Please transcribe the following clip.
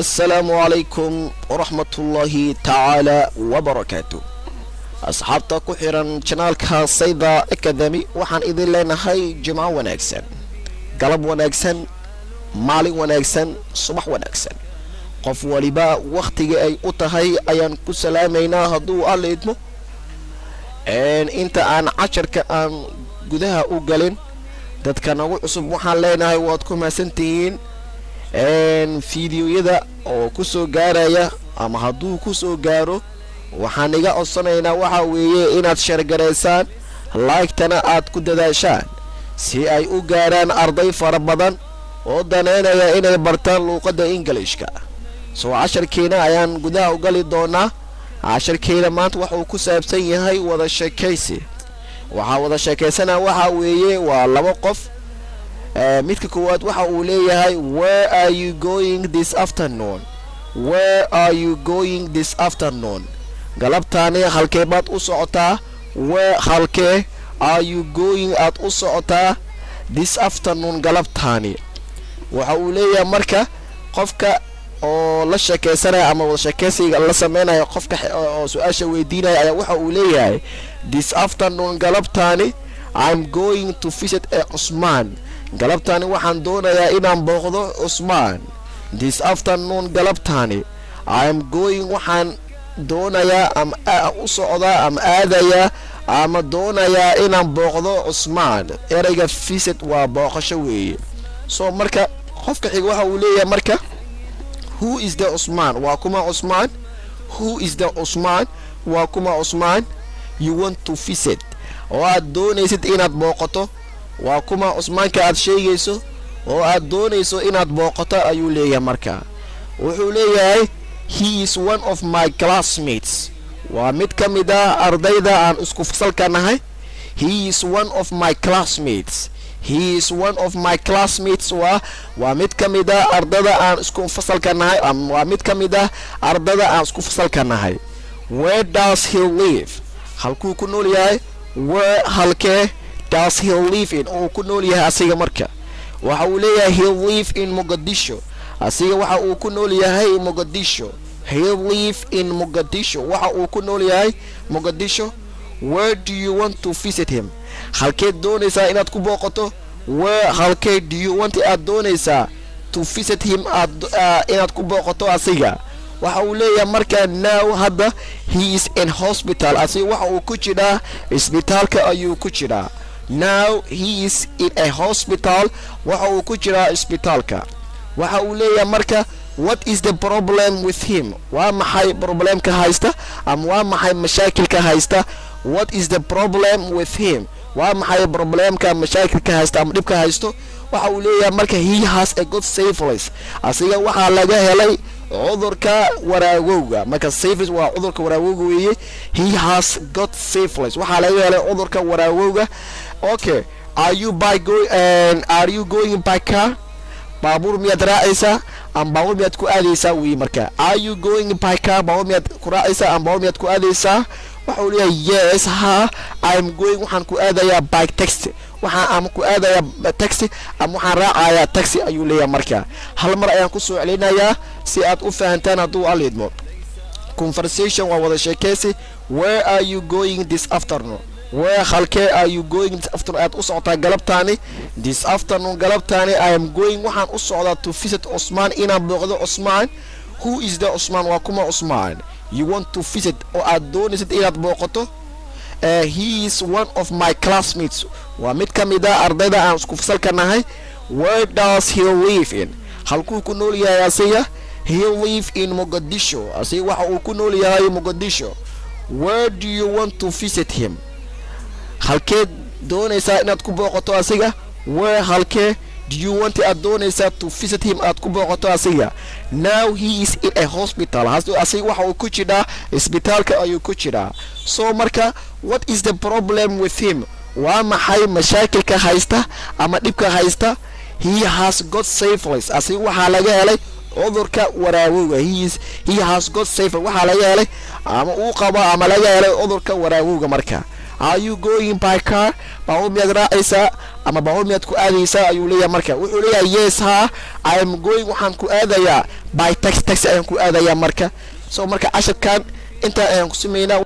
السلام عليكم ورحمة الله تعالى وبركاته. أصحابتا كحيران شنالكا سيدا أكاديمي وحان إذن لنا هاي جمعة وناكسن قلب وناكسن مالي وناكسن صبح وناكسن قف ولبا وقتي أي أتهي أيان كسلامينا هدو الله يدمو إن إنت أن عشر كأن قدها أقلن dadka nagu cusub waxaan leenahay waad ku maasantihiin fiidiyoyada oo ku soo gaaraya ama hadduu ku soo gaaro waxaan iga codsanaynaa waxa weeye inaad shargareysaan like-tana aad ku dadaashaan si ay u gaaraan arday fara badan oo daneynaya inay bartaan luuqadda Englishka soo casharkeena ayaan gudaha u gali doonaa casharkeena maanta waxa uu ku saabsan yahay wada sheekaysi waxa wada sheekaysana waxa weeye waa laba qof midka koowaad waxa uu leeyahay where are you going this afternoon galabtaani halkee baad u socotaa halkee are you going aad u socotaa this afternoon galabtaani waxa uu leeyahay marka qofka oo la sheekaysanaya ama wada sheekaysiga la sameeynaya qofka oo su'aasha weydiinaya ayaa waxa uu leeyahay this afternoon galabtaani I'm going to visit Usman galabtaani waxaan doonayaa inaan booqdo Usman this afternoon galabtaani I'm going waxaan doonayaa ama u socdaa ama aadaya ama doonayaa inaan booqdo Usman erayga visit waa booqasho weeye soo marka qofka xiga waxa uu leeyahay marka who is the Usman waa kuma Usman who is the Usman waa kuma Usman you want to visit oo aad doonaysid inaad booqato waa kuma Usmanka aad sheegayso oo aad doonayso inaad booqato ayuu leeyahay marka wuxuu leeyahay he is one of my classmates waa mid ka mid ah ardayda aan isku fasalka nahay he is one of my classmates waa mid ka mid ah ardada aan isku fasalka nahay waa mid ka mid ah ardada aan isku fasalka nahay where does he live halkuu ku nool yahay halkee does he live in oo ku nool yahay asiga marka waxa uu leeyahay he live in Mogadishu asiga waxa uu ku nool yahay Mogadishu waxa uu ku nool yahay Mogadishu where do you want to visit him halkee doonaysaa inaad ku booqato halkee do you want aad doonaysaa to visit him inaad ku booqato asiga waxa uu leeyahay marka now hadda he is in hospital asiga waxa uu ku jiraa isbitaalka ayuu ku jiraa now he is in a hospital waxa uu ku jiraa isbitaalka waxa uu leeyahay marka what is the problem with him waa maxay problemka haysta ama waa maxay mashaakilka haysta what is the problem with him waa maxay problemka mashaakilka haysta ama dhibka haysto waxa uu leeyahay marka he has a good syphilis asiga waxa laga helay cudurka waraawowga marka syphilis waa cudurka waraawowga weeye he has got syphilis waxa laga helay cudurka waraawowga okay are you going by car baabuur miyaad raacaysaa ama baabuur miyaad ku aadaysaa wii marka are you going by car baabuur miyaad ku raacaysaa ama baabuur miyaad ku aadaysaa waxa uu leeyahay yes I'm going waxaan ku aadayaa by taxi waxaan ku aadayaa taxi ama waxaan raacayaa taxi ayuu leeyahay marka hal mar ayaan ku soo celinayaa si aad u fahantaan hadduu alidmo conversation waa wada sheekaysi where are you going this afternoon halkee are you going this afternoon aad u socotaa galabtaani this afternoon galabtaani I am going waxaan u socdaa to visit Usman inaan booqdo Usman who is the Usman waa kuma Usman you want to visit oo aad doonaysid inaad booqato he is one of my classmates waa mid ka mid ah ardayda aan isku fasalka nahay where does he live in halkuu ku nool yahay asiga he live in Mogadishu asiga waxa uu ku nool yahay Mogadishu where do you want to visit him halkee doonaysaa inaad ku booqato asiga halkee do you want aad doonaysaa to visit him aad ku booqato asiga now he is in a hospital asiga waxa uu ku jiraa isbitaalka ayuu ku jiraa so marka what is the problem with him waa maxay mashaakilka haysta ama dhibka haysta he has got syphilis asiga waxa laga helay cudurka waraawowga he has got syphilis waxa laga helay ama uu qabo ama laga helay cudurka waraawowga marka are you going by car baabuur miyaad raacaysaa ama baabuur miyaad ku aadaysaa ayuu leeyahay marka wuxuu leeyahay yes ha I am going waxaan ku aadayaa by taxi ayaan ku aadayaa marka so marka casharkan inta ayaan ku sameynaa